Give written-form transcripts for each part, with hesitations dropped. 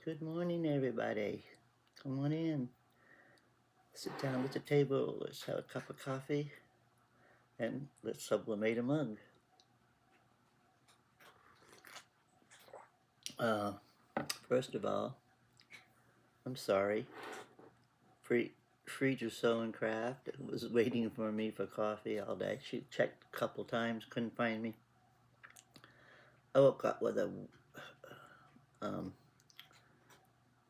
Good morning, everybody. Come on in. Sit down at the table. Let's have a cup of coffee and let's sublimate a mug. First of all, I'm sorry. Free Sew and Craft was waiting for me for coffee all day. She checked a couple times, couldn't find me. I woke up with a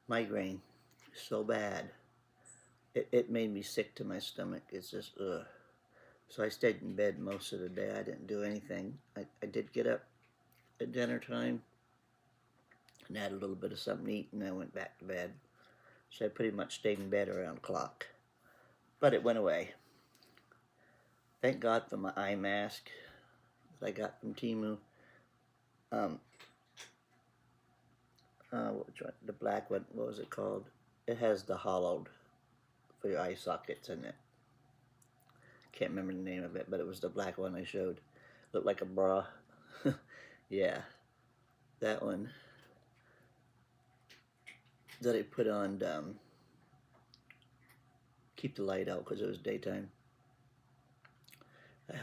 migraine so bad. It made me sick to my stomach. It's just, ugh. So I stayed in bed most of the day. I didn't do anything. I did get up at dinner time and had a little bit of something to eat, and I went back to bed. So I pretty much stayed in bed around the clock. But it went away. Thank God for my eye mask that I got from Temu. The black one, what was it called? It has the hollowed for your eye sockets in it. Can't remember the name of it, but it was the black one I showed. Looked like a bra. Yeah, that one that I put on keep the light out because it was daytime. That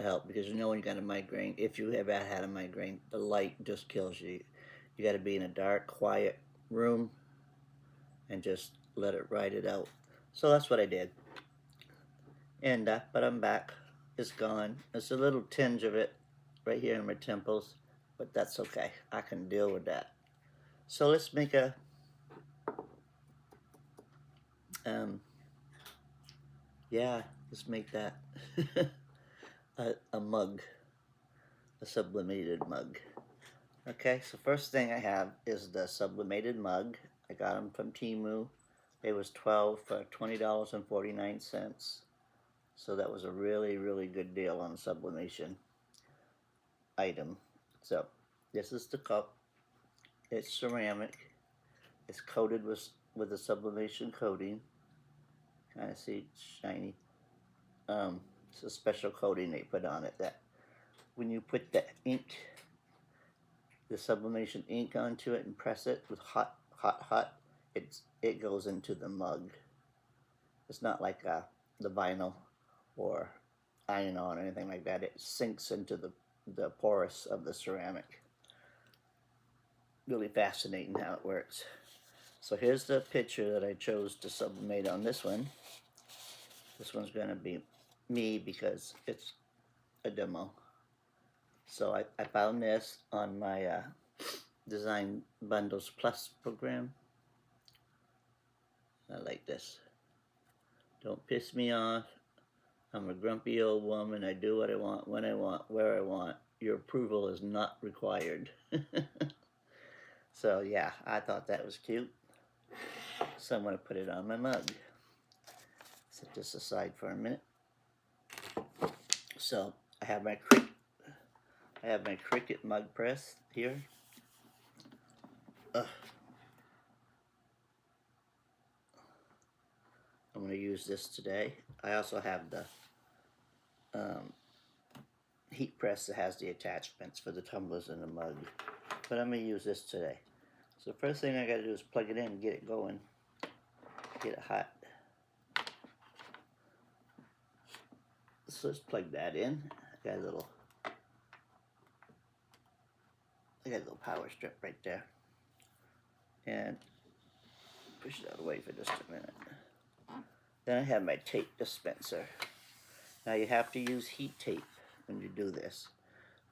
helped because when you got a migraine, if you ever had a migraine, the light just kills you. You got to be in a dark, quiet room and just let it ride it out. So that's what I did. And but I'm back. It's gone. There's a little tinge of it right here in my temples, but that's okay. I can deal with that. So let's make a let's make that a mug, a sublimated mug. Okay, so first thing I have is the sublimated mug. I got them from Temu. It was 12 for $20.49. So that was a really, really good deal on a sublimation item. So this is the cup. It's ceramic. It's coated with a sublimation coating. Kind of see it's shiny. It's a special coating they put on it that when you put the ink, the sublimation ink onto it and press it with hot, it goes into the mug. It's not like the vinyl or iron-on or anything like that. It sinks into the porous of the ceramic. Really fascinating how it works. So here's the picture that I chose to sublimate on this one. This one's going to be me because it's a demo. So I found this on my Design Bundles Plus program. I like this. Don't piss me off. I'm a grumpy old woman. I do what I want, when I want, where I want. Your approval is not required. So yeah, I thought that was cute. So I'm going to put it on my mug. Set this aside for a minute. So I have my Cricut mug press here. I'm going to use this today. I also have the heat press that has the attachments for the tumblers and the mug. But I'm going to use this today. So the first thing I got to do is plug it in and get it going. Get it hot. So let's plug that in. I got a little power strip right there. And push that away for just a minute. Then I have my tape dispenser. Now you have to use heat tape when you do this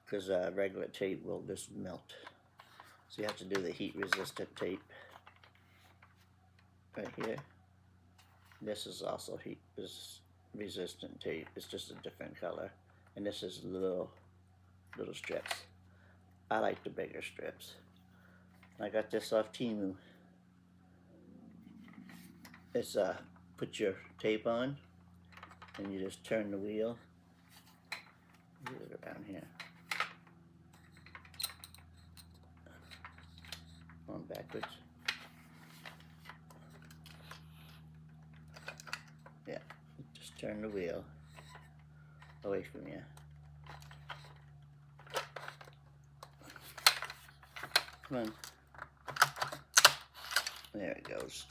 because regular tape will just melt. So you have to do the heat resistant tape right here. This is also heat resistant tape. It's just a different color. And this is little strips. I like the bigger strips. I got this off Temu. It's put your tape on and you just turn the wheel. Get it around here. On backwards. Yeah, just turn the wheel away from you. Come on. There it goes.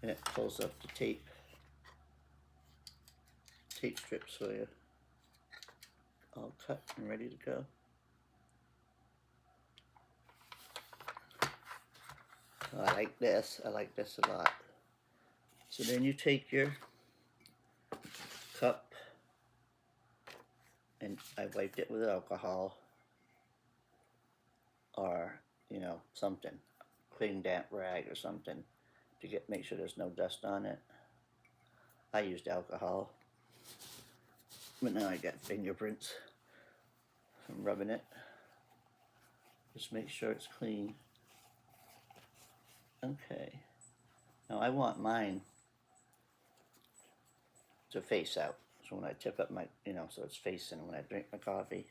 And it pulls up the tape strips for you. All cut and ready to go. I like this. I like this a lot. So then you take your cup, and I wiped it with alcohol or, you know, something, clean damp rag or something to make sure there's no dust on it. I used alcohol, but now I got fingerprints from rubbing it. Just make sure it's clean. Okay. Now I want mine to face out. So when I tip up my, you know, so it's facing when I drink my coffee.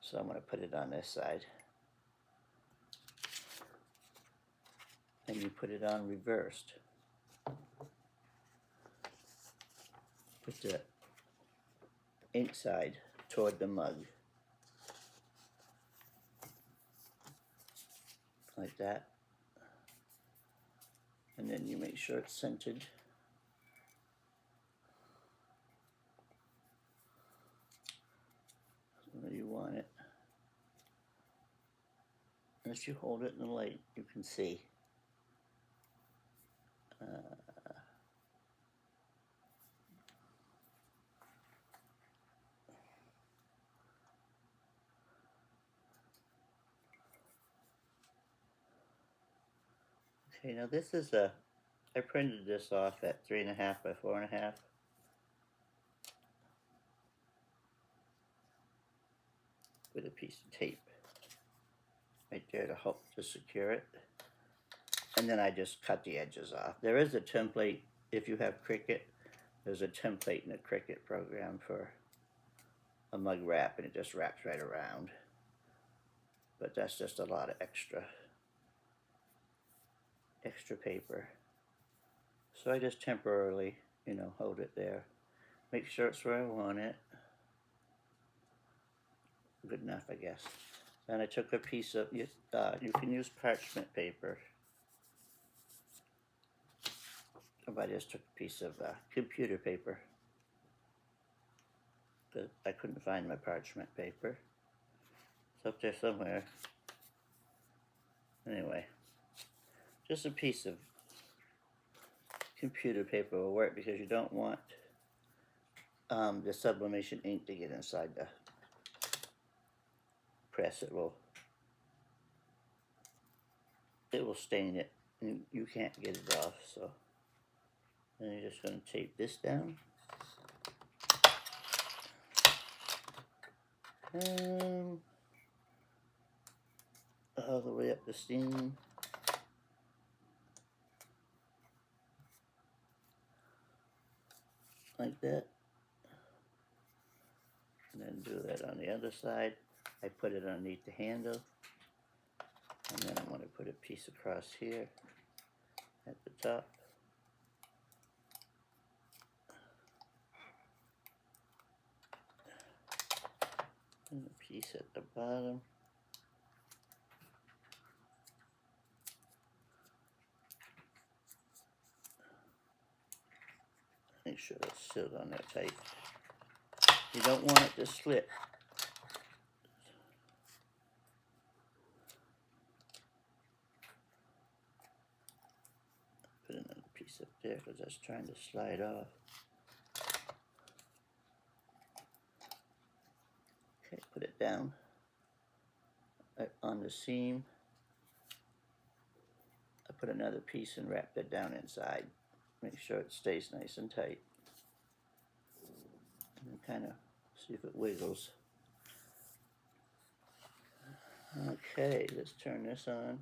So I'm going to put it on this side. And you put it on reversed. Put the ink side toward the mug. Like that. And then you make sure it's centered. Where you want it. As you hold it in the light, you can see. Okay, now this is I printed this off at 3.5 by 4.5. With a piece of tape right there to help to secure it. And then I just cut the edges off. There is a template, if you have Cricut, there's a template in the Cricut program for a mug wrap, and it just wraps right around. But that's just a lot of extra paper. So I just temporarily, you know, hold it there. Make sure it's where I want it. Good enough, I guess. Then I took a piece of, you can use parchment paper. I just took a piece of computer paper. But I couldn't find my parchment paper. It's up there somewhere. Anyway, just a piece of computer paper will work because you don't want the sublimation ink to get inside the press. It will stain it, and you can't get it off. So then you're just going to tape this down. All the way up the seam. Like that. And then do that on the other side. I put it underneath the handle. And then I'm going to put a piece across here at the top. And a piece at the bottom. Make sure it's sealed on there tight. You don't want it to slip. Put another piece up there because that's trying to slide off. Okay, put it down on the seam. I put another piece and wrap that down inside. Make sure it stays nice and tight. And kind of see if it wiggles. Okay, let's turn this on.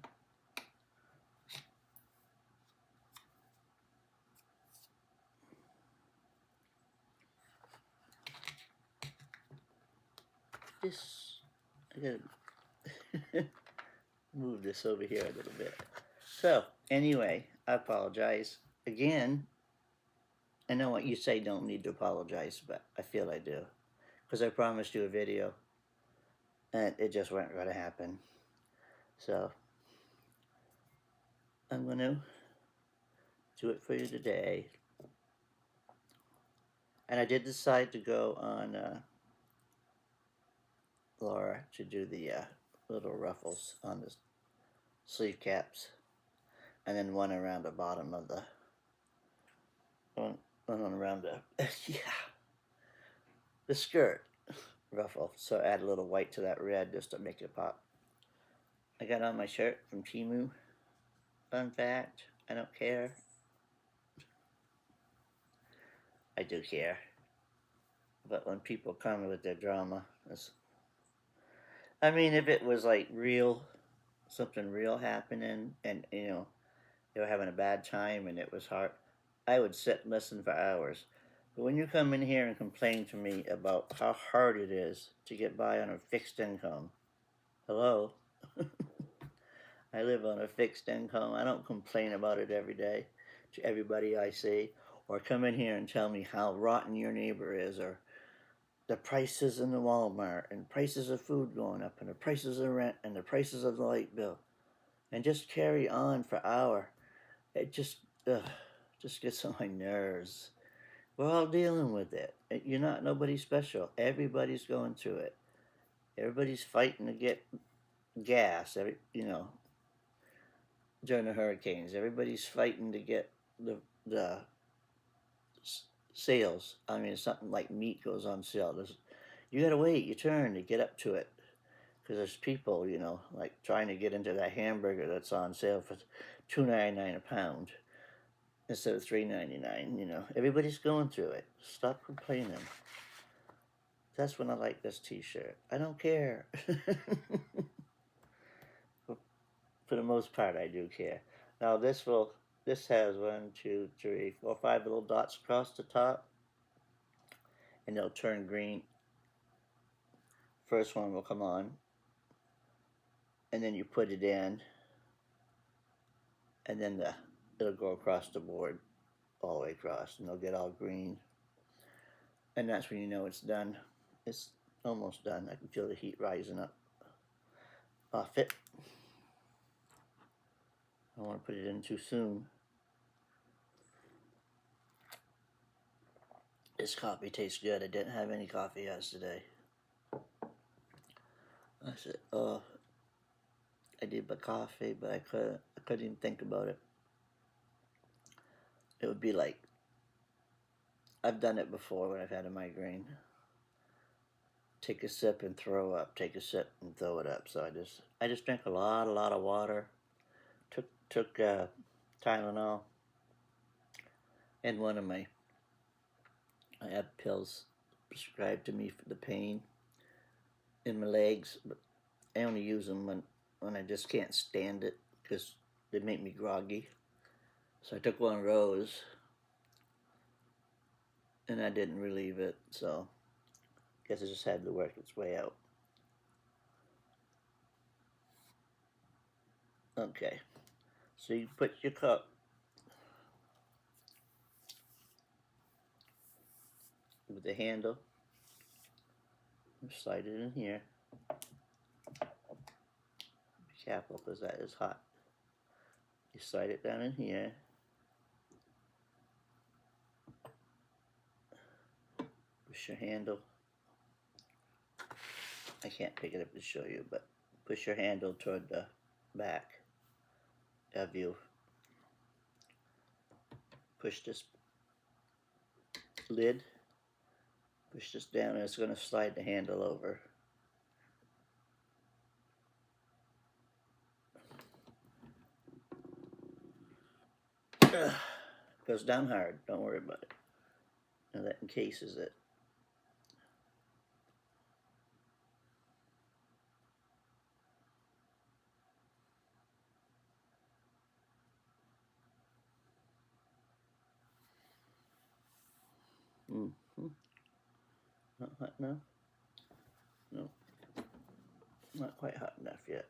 I gotta move this over here a little bit. So, anyway, I apologize. Again, I know what you say don't need to apologize, but I feel I do. Because I promised you a video, and it just wasn't going to happen. So, I'm going to do it for you today. And I did decide to go on Laura to do the little ruffles on the sleeve caps, and then one around the bottom of the one around the yeah, the skirt ruffle. So add a little white to that red just to make it pop. I got on my shirt from Temu. Fun fact, I don't care. I do care. But when people come with their drama, I mean, if it was like real, something real happening, and they were having a bad time and it was hard, I would sit and listen for hours. But when you come in here and complain to me about how hard it is to get by on a fixed income, hello? I live on a fixed income. I don't complain about it every day to everybody I see, or come in here and tell me how rotten your neighbor is, or the prices in the Walmart, and prices of food going up, and the prices of rent, and the prices of the light bill, and just carry on for hour. It just gets on my nerves. We're all dealing with it. You're not nobody special. Everybody's going through it. Everybody's fighting to get gas. During the hurricanes, everybody's fighting to get the sales. I mean, something like meat goes on sale. You gotta wait your turn to get up to it, because there's people, like trying to get into that hamburger that's on sale for $2.99 a pound instead of $3.99. Everybody's going through it. Stop complaining. That's when I like this T-shirt. I don't care. For the most part, I do care. Now this has 1, 2, 3, 4, 5 little dots across the top, and they'll turn green. First one will come on, and then you put it in, and then it'll go across the board all the way across, and they'll get all green. And that's when you know it's done. It's almost done. I can feel the heat rising up off it. I don't want to put it in too soon. This coffee tastes good. I didn't have any coffee yesterday. I said, oh, I did my coffee, but I couldn't even think about it. It would be like, I've done it before when I've had a migraine. Take a sip and throw up. Take a sip and throw it up. So I just drank a lot of water. Took Tylenol, and I have pills prescribed to me for the pain in my legs, but I only use them when I just can't stand it, because they make me groggy. So I took one of those, and I didn't relieve it, so I guess it just had to work its way out. Okay, so you put your cup with the handle, slide it in here. Be careful, because that is hot. You slide it down in here. Push your handle. I can't pick it up to show you, but push your handle toward the back of you. Push this lid. Push this down, and it's going to slide the handle over. Goes down hard. Don't worry about it. Now that encases it. Mm-hmm. Not hot enough? No. Not quite hot enough yet.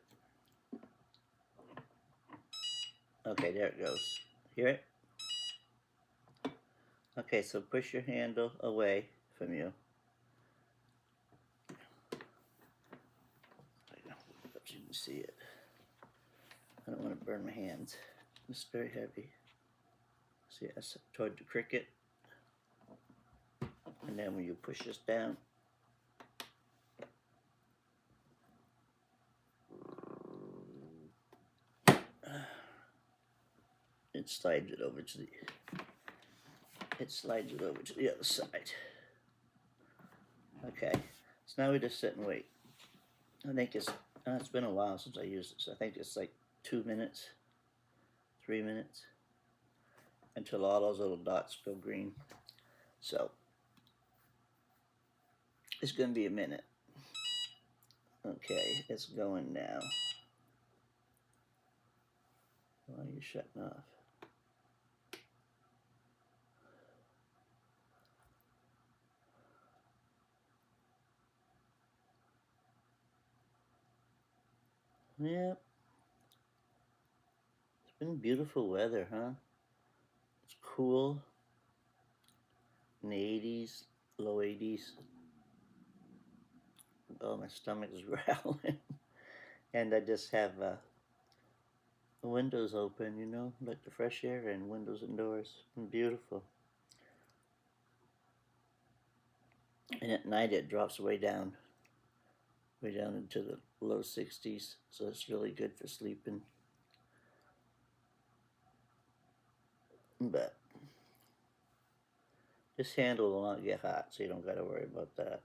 Okay, there it goes. Hear it? Okay, so push your handle away from you. So you can see it. I don't want to burn my hands. It's very heavy. See, that's toward the cricket. And then when you push this down, it slides it over to the other side. Okay, so now we just sit and wait. I think it's been a while since I used it, so I think it's like 2 minutes, 3 minutes, until all those little dots go green. So it's gonna be a minute. Okay, it's going now. Why are you shutting off? Yep. It's been beautiful weather, huh? It's cool. In the 80s, low 80s. Oh, my stomach is growling. And I just have the windows open, you know, let the fresh air in, windows and doors. It's been beautiful. And at night it drops way down into the low 60s, so it's really good for sleeping. But this handle will not get hot, so you don't got to worry about that.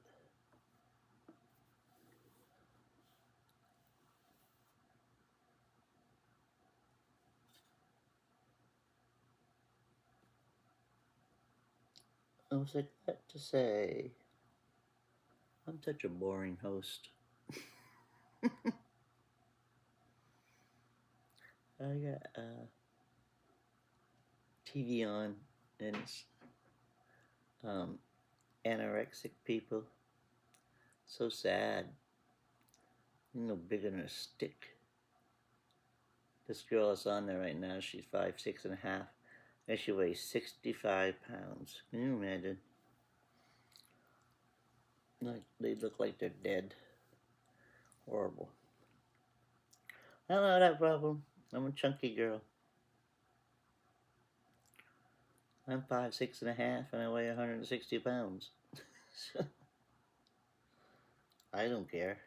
I was like, what to say? I'm such a boring host. I got TV on, and it's anorexic people. So sad. No bigger than a stick. This girl is on there right now. She's 5'6.5", and she weighs 65 pounds. Can you imagine? Like they look like they're dead. Horrible. I don't have that problem. I'm a chunky girl. I'm 5'6.5", and I weigh 160 pounds. I don't care.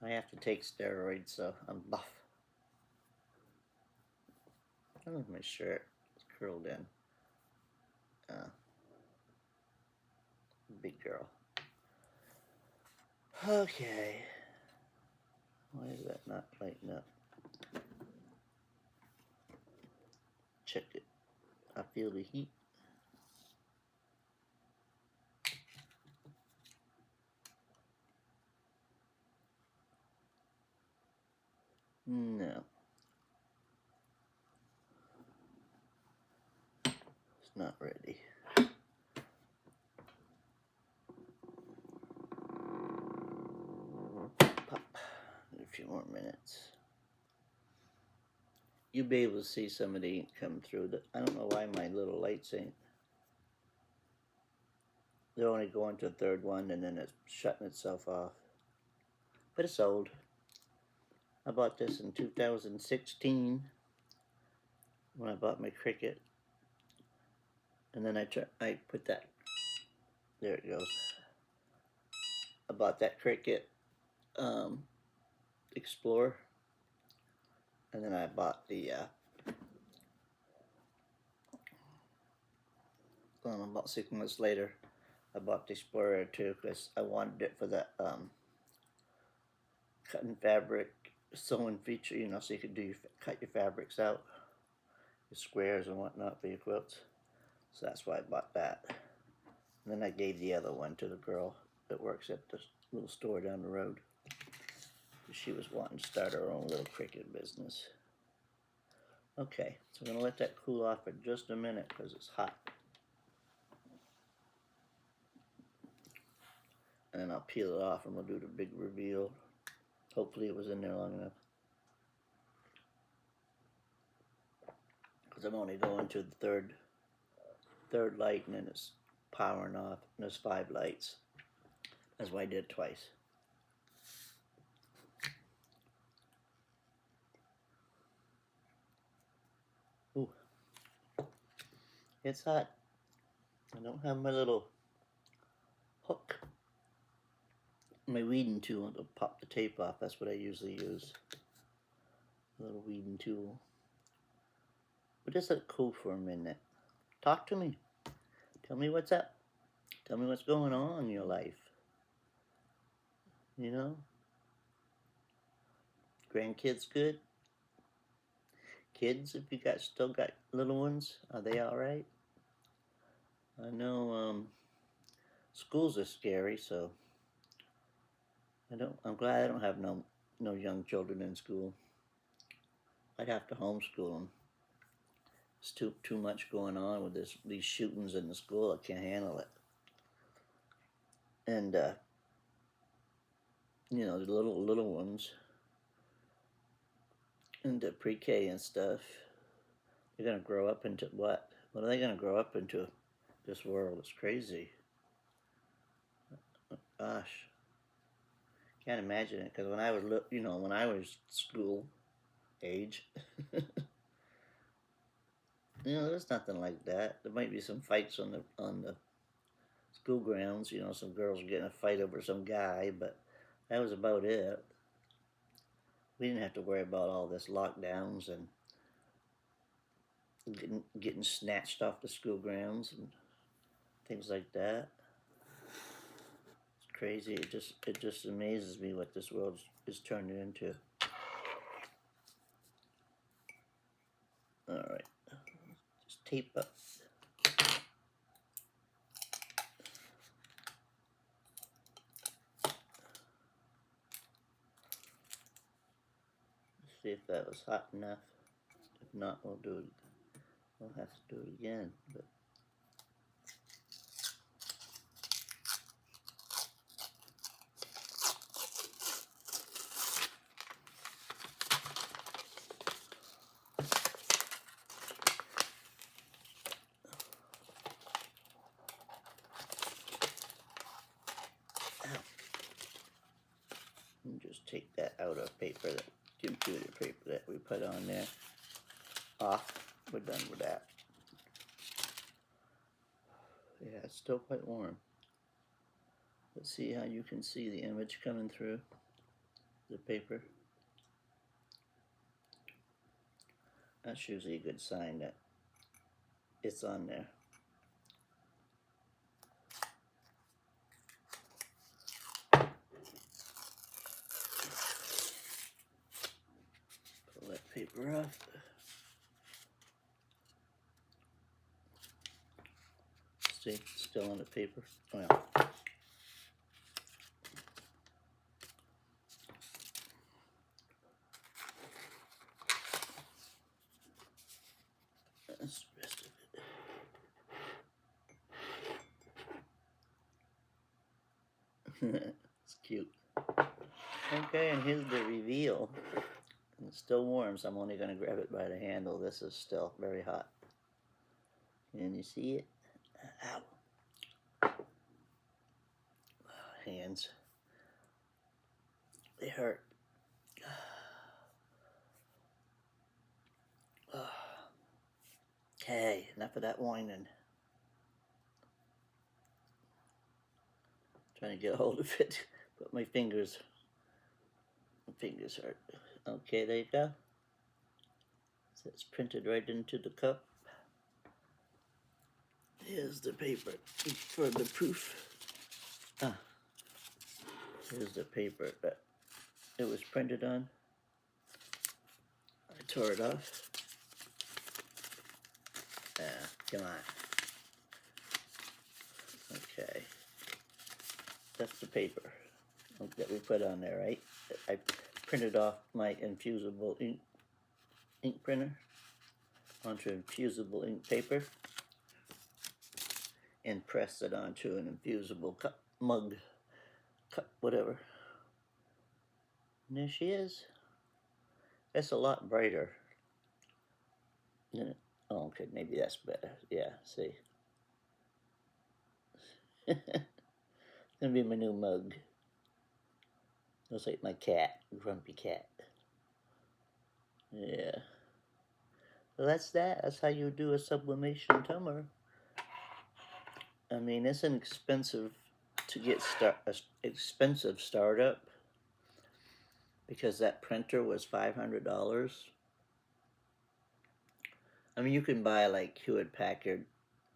I have to take steroids, so I'm buff. I love my shirt. It's curled in. Big girl. Okay. Why is that not lighting up? Check it. I feel the heat. No. It's not ready. Pop. A few more minutes. You'll be able to see some of the ink come through. I don't know why my little lights ain't. They're only going to the third one, and then it's shutting itself off. But it's old. I bought this in 2016 when I bought my Cricut. And then I put that, there it goes. I bought that Cricut Explorer. And then I bought the, about 6 months later, I bought the Explorer too, because I wanted it for that cutting fabric sewing feature, you know, so you could cut your fabrics out, your squares and whatnot for your quilts. So that's why I bought that. And then I gave the other one to the girl that works at the little store down the road. She was wanting to start her own little Cricut business. Okay, so I'm going to let that cool off for just a minute because it's hot. And then I'll peel it off and we'll do the big reveal. Hopefully it was in there long enough. Because I'm only going to the third light, and then it's powering off, and there's 5 lights. That's why I did it twice. It's hot. I don't have my little hook, my weeding tool to pop the tape off. That's what I usually use. A little weeding tool. But just let it cool for a minute. Talk to me. Tell me what's up. Tell me what's going on in your life. You know? Grandkids good? Kids, if you still got little ones, are they all right? I know schools are scary, so I'm glad I don't have no young children in school. I'd have to homeschool them. It's too much going on with these shootings in the school. I can't handle it. And you know, the little ones into pre-K and stuff, they're gonna grow up into what? What are they gonna grow up into? This world is crazy. Gosh, can't imagine it. Because when I was, when I was school age, there's nothing like that. There might be some fights on the school grounds. Some girls getting a fight over some guy, but that was about it. We didn't have to worry about all this lockdowns and getting snatched off the school grounds and things like that. It's crazy. It just amazes me what this world is turning into. All right, just tape up. Let's see if that was hot enough. If not, we'll do it. We'll have to do it again. But just take that out of paper, that computer paper that we put on there, off. We're done with that. Yeah, it's still quite warm. Let's see how you can see the image coming through the paper. That's usually a good sign that it's on there. Pull that paper off. See, it's still on the paper. Well, that's the rest of it. It's cute. Okay, and here's the reveal. And it's still warm, so I'm only going to grab it by the handle. This is still very hot. Can you see it? Ow. Hands. They hurt. Okay, enough of that whining. Trying to get a hold of it, but my fingers hurt. Okay, there you go. So it's printed right into the cup. Here's the paper for the proof. Here's the paper that it was printed on. I tore it off. Come on. Okay. That's the paper that we put on there, right? I printed off my infusible ink printer onto infusible ink paper and pressed it onto an infusible cup, mug, cup, whatever. And there she is. That's a lot brighter. Oh, okay, maybe that's better. Yeah, see. Gonna be my new mug. Looks like my cat, grumpy cat. Yeah. Well, that's that. That's how you do a sublimation tumor. I mean, it's an expensive to get expensive startup because that printer was $500. I mean, you can buy like Hewlett Packard.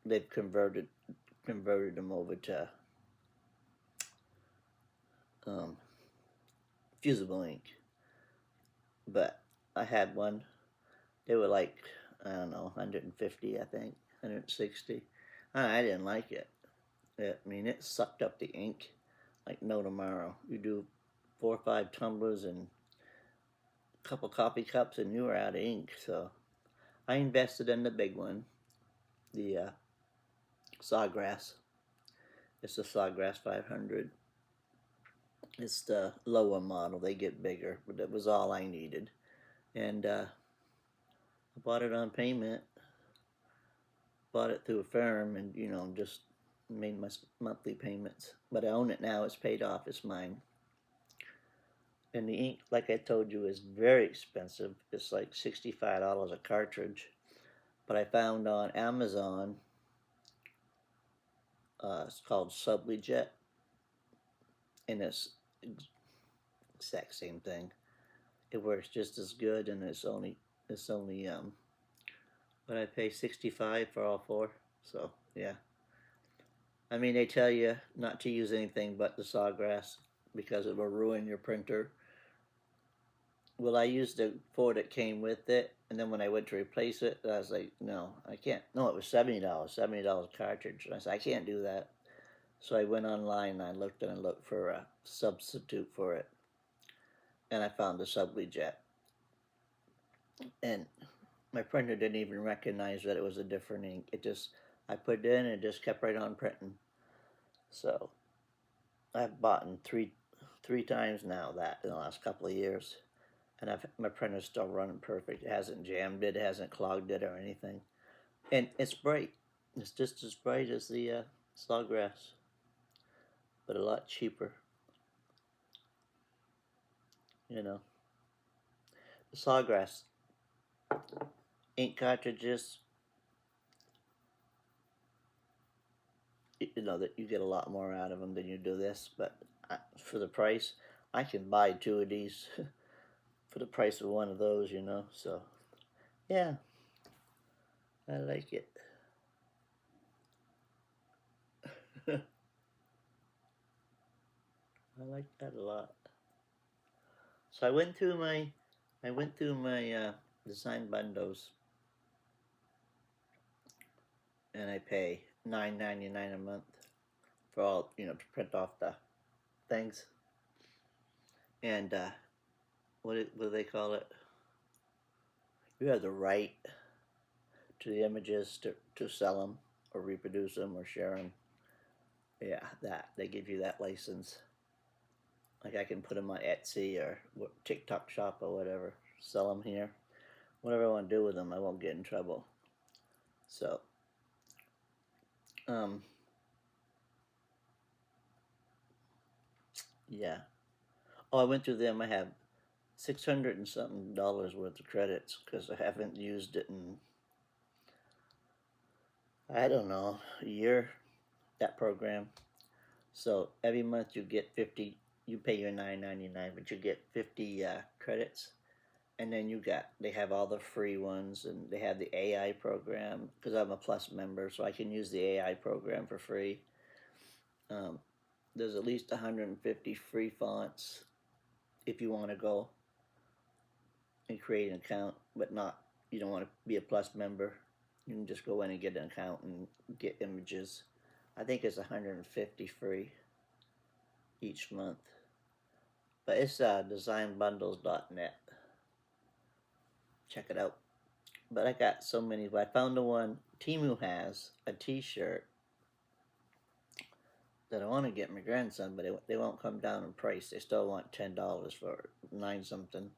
They've converted them over to um, fusible ink. But I had one. They were like, I don't know, 150, I think, 160. I didn't like it. I mean, it sucked up the ink like no tomorrow. You do 4 or 5 tumblers and a couple coffee cups, and you were out of ink. So I invested in the big one, the Sawgrass. It's the Sawgrass 500. It's the lower model. They get bigger, but that was all I needed. And I bought it on payment. Bought it through a firm, and just made my monthly payments. But I own it now. It's paid off. It's mine. And the ink, like I told you, is very expensive. It's like $65 a cartridge. But I found on Amazon, it's called Sublimation, and it's exact same thing. It works just as good, and it's only but I pay 65 for all four. So yeah. I mean, they tell you not to use anything but the Sawgrass because it will ruin your printer. Well, I used the four that came with it, and then when I went to replace it, I was like, no, I can't. No, it was $70 cartridge. And I said, I can't do that. So I went online and I looked for a substitute for it, and I found the Sublimation. And my printer didn't even recognize that it was a different ink. I put it in and it just kept right on printing. So I've bought in three times now that in the last couple of years, and my printer's still running perfect. It hasn't jammed it, hasn't clogged it or anything, and it's bright. It's just as bright as the Sawgrass, but a lot cheaper. The Sawgrass ink cartridges, that you get a lot more out of them than you do this, but for the price, I can buy 2 of these for the price of one of those, so yeah, I like it. I like that a lot. So I went through my design bundles, and I pay $9.99 a month for all to print off the things. And what do they call it? You have the right to the images to sell them or reproduce them or share them. Yeah, that they give you that license. Like I can put them on Etsy or TikTok Shop or whatever. Sell them here. Whatever I want to do with them, I won't get in trouble. So, yeah. Oh, I went through them. I have $600 and something worth of credits because I haven't used it in, I don't know, a year. That program. So every month you get 50. You pay your $9.99, but you get 50 credits, and then they have all the free ones, and they have the AI program because I'm a Plus member, so I can use the AI program for free. There's at least 150 free fonts if you want to go and create an account, but you don't want to be a Plus member. You can just go in and get an account and get images. I think it's 150 free each month. But it's designbundles.net. Check it out. But I got so many. I found the one Temu has a T-shirt that I want to get my grandson, but they won't come down in price. They still want $10 for it, 9 something.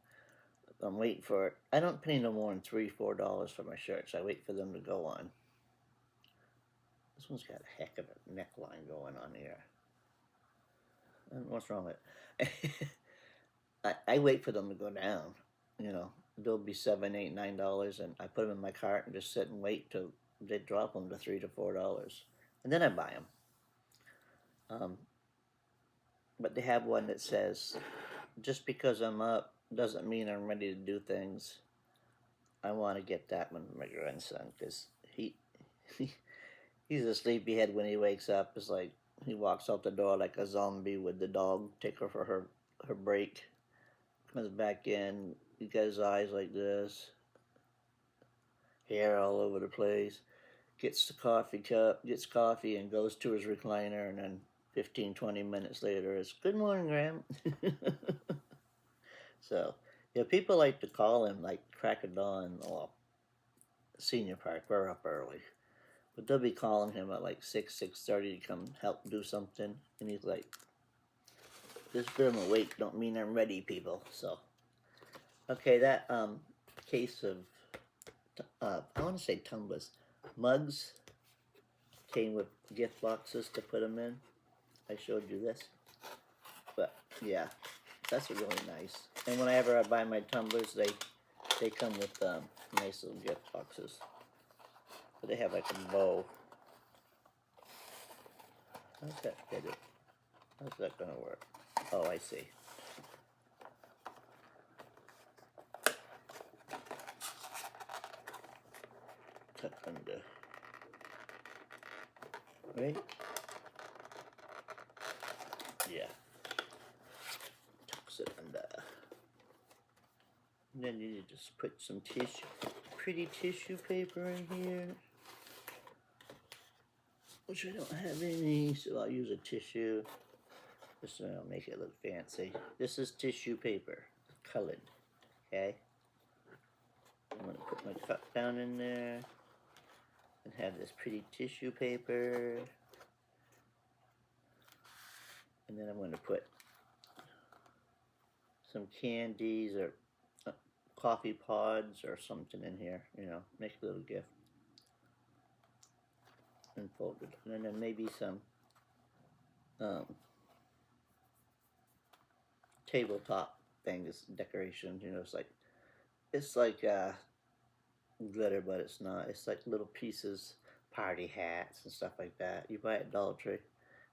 I'm waiting for it. I don't pay no more than $3-4 for my shirts. I wait for them to go on. This one's got a heck of a neckline going on here. I don't know what's wrong with it. I wait for them to go down, they'll be $7, $8, $9, and I put them in my cart and just sit and wait till they drop them to $3 to $4, and then I buy them. But they have one that says, just because I'm up doesn't mean I'm ready to do things. I want to get that one for my grandson because he's a sleepyhead when he wakes up. It's like he walks out the door like a zombie with the dog. Take her for her break. Comes back in. He got his eyes like this. Hair all over the place. Gets the coffee cup, gets coffee, and goes to his recliner. And then 15, 20 minutes later, it's good morning, Graham. So, yeah, people like to call him like crack of dawn. Well, senior park, we're up early. But they'll be calling him at like 6:30 to come help do something. And he's like, just that I'm awake don't mean I'm ready, people. So, okay, that case of, I want to say tumblers, mugs came with gift boxes to put them in. I showed you this. But, yeah, that's really nice. And whenever I buy my tumblers, they come with nice little gift boxes. But they have like a bow. How's that fitted? How's that gonna work? Oh, I see. Tuck under. Right? Yeah. Tucks it under. And then you just put some tissue, pretty tissue paper in here. Which I don't have any, so I'll use a tissue. Just so I'll make it look fancy. This is tissue paper, colored. Okay? I'm gonna put my cup down in there and have this pretty tissue paper. And then I'm going to put some candies or coffee pods or something in here, you know, make a little gift. And fold it. And then maybe some tabletop things, decorations, you know, it's like glitter, but it's not. It's like little pieces, party hats and stuff like that. You buy at Dollar Tree.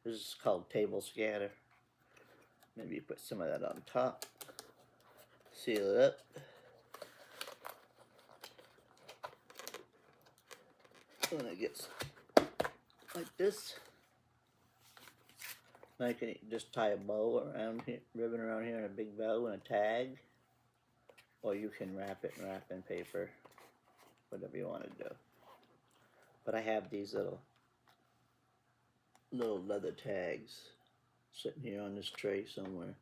This is called table scatter. Maybe you put some of that on top. Seal it up. When it gets like this, I can just tie a bow around here, ribbon around here, and a big bow and a tag, or you can wrap it in wrapping paper, whatever you want to do. But I have these little leather tags sitting here on this tray somewhere.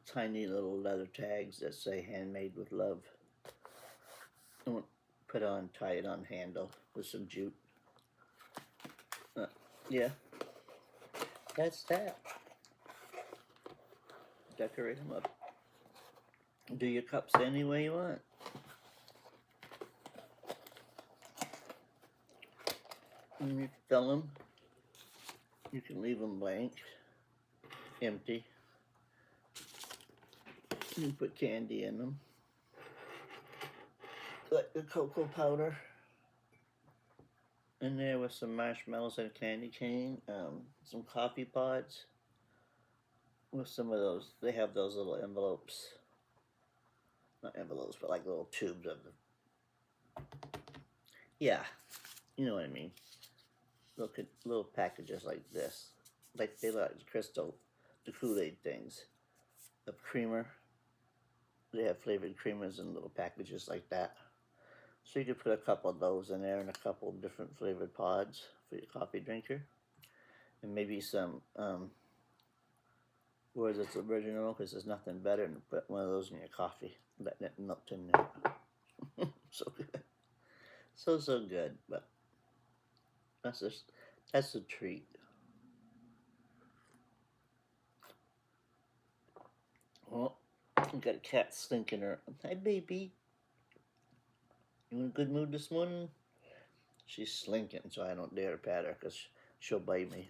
Tiny little leather tags that say handmade with love. And tie it on handle with some jute. Yeah, that's that. Decorate them up. Do your cups any way you want. When you fill them, you can leave them blank, empty. You put candy in them, like the cocoa powder in there with some marshmallows and a candy cane, some coffee pods with some of those. They have those little envelopes, not envelopes, but like little tubes of them. Yeah, you know what I mean. Little packages like this, like they like Crystal, the Kool-Aid things, the creamer. They have flavored creamers in little packages like that. So you could put a couple of those in there and a couple of different flavored pods for your coffee drinker. And maybe some, whereas it's original, because there's nothing better than put one of those in your coffee, letting it melt in there. So good. So good, but that's a treat. Well, we got a cat slinking her. Hi, baby. You in a good mood this morning? She's slinking, so I don't dare to pat her because she'll bite me.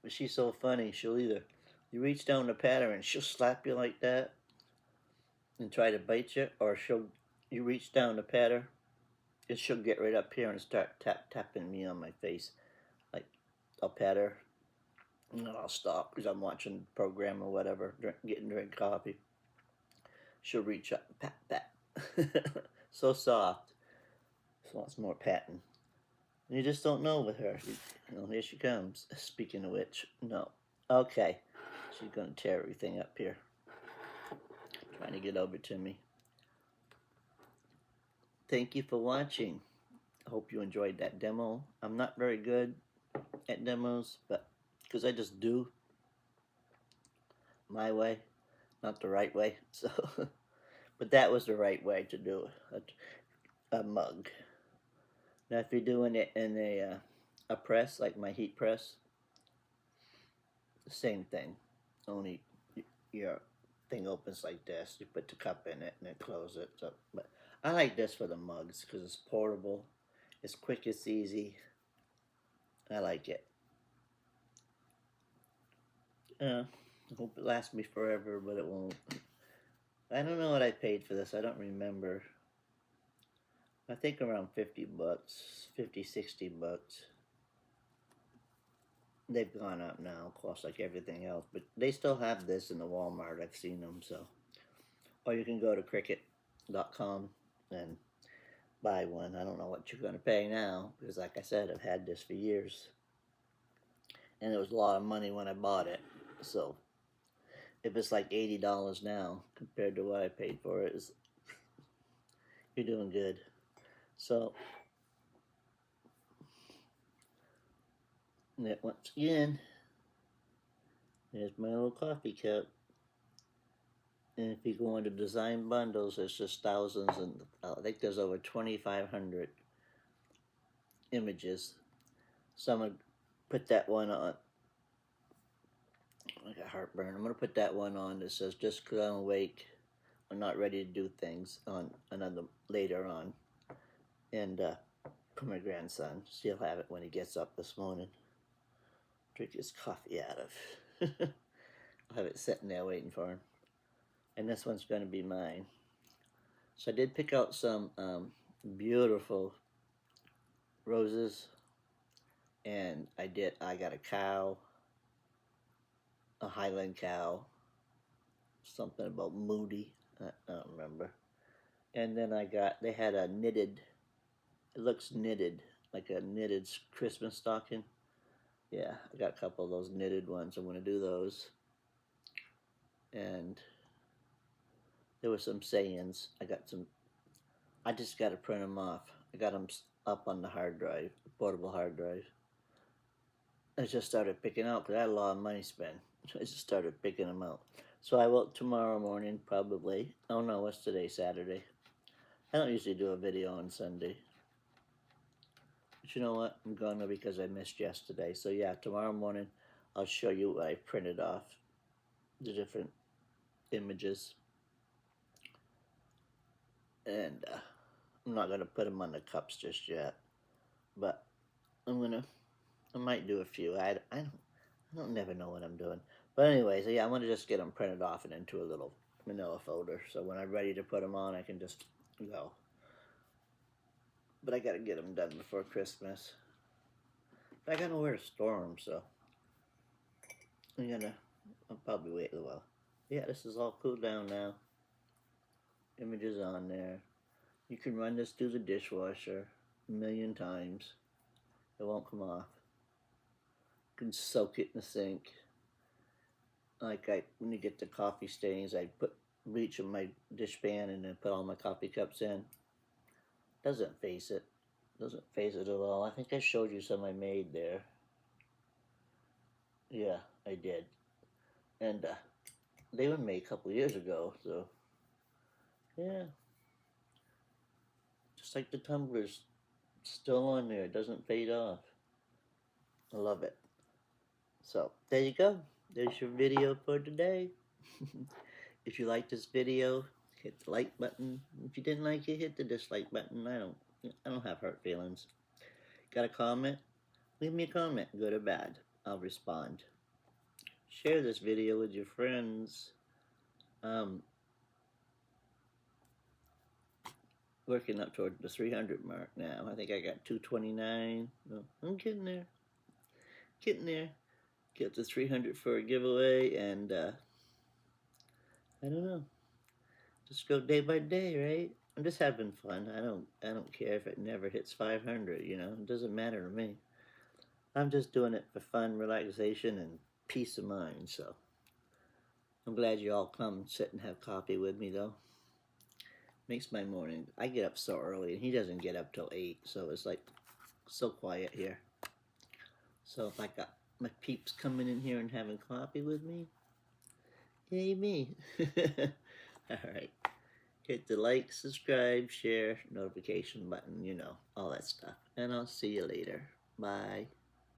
But she's so funny. She'll either You reach down to pat her and she'll slap you like that and try to bite you, or you reach down to pat her and she'll get right up here and start tapping me on my face. Like, I'll pat her and then I'll stop because I'm watching a program or whatever, drink coffee. She'll reach up and pat. So soft. So lots more patting. You just don't know with her. Here she comes. Speaking of which, no. Okay. She's going to tear everything up here. Trying to get over to me. Thank you for watching. I hope you enjoyed that demo. I'm not very good at demos, but because I just do my way, not the right way. So, but that was the right way to do a mug. Now, if you're doing it in a press, like my heat press, the same thing. Only your thing opens like this. You put the cup in it and then close it. So, but I like this for the mugs because it's portable. It's quick, it's easy. I like it. I hope it lasts me forever, but it won't. I don't know what I paid for this. I don't remember. I think around 50 bucks, 50, 60 bucks. They've gone up now, of course, like everything else, but they still have this in the Walmart. I've seen them, so. Or you can go to Cricut.com and buy one. I don't know what you're going to pay now, because like I said, I've had this for years. And it was a lot of money when I bought it, so if it's like $80 now compared to what I paid for it, you're doing good. So, once again, there's my little coffee cup. And if you go into design bundles, there's just thousands, and I think there's over 2,500 images. So I'm going to put that one on. I got heartburn. I'm going to put that one on that says, just because I'm awake, I'm not ready to do things, on another later on. And for my grandson, so he'll have it when he gets up this morning. Drink his coffee out of. I'll have it sitting there waiting for him. And this one's going to be mine. So I did pick out some beautiful roses. And I got a cow, a Highland cow, something about Moody, I don't remember. And then they had a knitted, it looks knitted, like a knitted Christmas stocking. Yeah, I got a couple of those knitted ones. I'm going to do those. And there were some sayings. I just got to print them off. I got them up on the hard drive, portable hard drive. I just started picking out because I had a lot of money spent. So I just started picking them out. So I will tomorrow morning, probably. Oh no, what's today? Saturday. I don't usually do a video on Sunday. But you know what? I'm gonna, because I missed yesterday. So yeah, tomorrow morning I'll show you what I printed off. The different images. And I'm not gonna put them on the cups just yet. But I might do a few. I don't never know what I'm doing. But anyways, yeah, I'm going to just get them printed off and into a little manila folder. So when I'm ready to put them on, I can just go. But I got to get them done before Christmas. But I got nowhere to store them, so I'll probably wait a while. Yeah, this is all cooled down now. Images on there. You can run this through the dishwasher a million times. It won't come off. You can soak it in the sink. Like when you get the coffee stains, I put bleach in my dishpan and then put all my coffee cups in. Doesn't face it. Doesn't face it at all. I think I showed you some I made there. Yeah, I did. And they were made a couple years ago, so yeah. Just like the tumblers, still on there. It doesn't fade off. I love it. So there you go. There's your video for today. If you like this video, hit the like button. If you didn't like it, hit the dislike button. I don't have hurt feelings. Got a comment? Leave me a comment, good or bad. I'll respond. share this video with your friends. Working up toward the 300 mark now. I think I got 229. No, I'm getting there. Getting there. Get to 300 for a giveaway, and I don't know. Just go day by day, right? I'm just having fun. I don't care if it never hits 500. You know, it doesn't matter to me. I'm just doing it for fun, relaxation, and peace of mind. So I'm glad you all come sit and have coffee with me, though. Makes my morning. I get up so early, and he doesn't get up till 8, so it's like so quiet here. So if I got my peeps coming in here and having coffee with me, yay me. All right. Hit the like, subscribe, share, notification button, you know, all that stuff. And I'll see you later. Bye.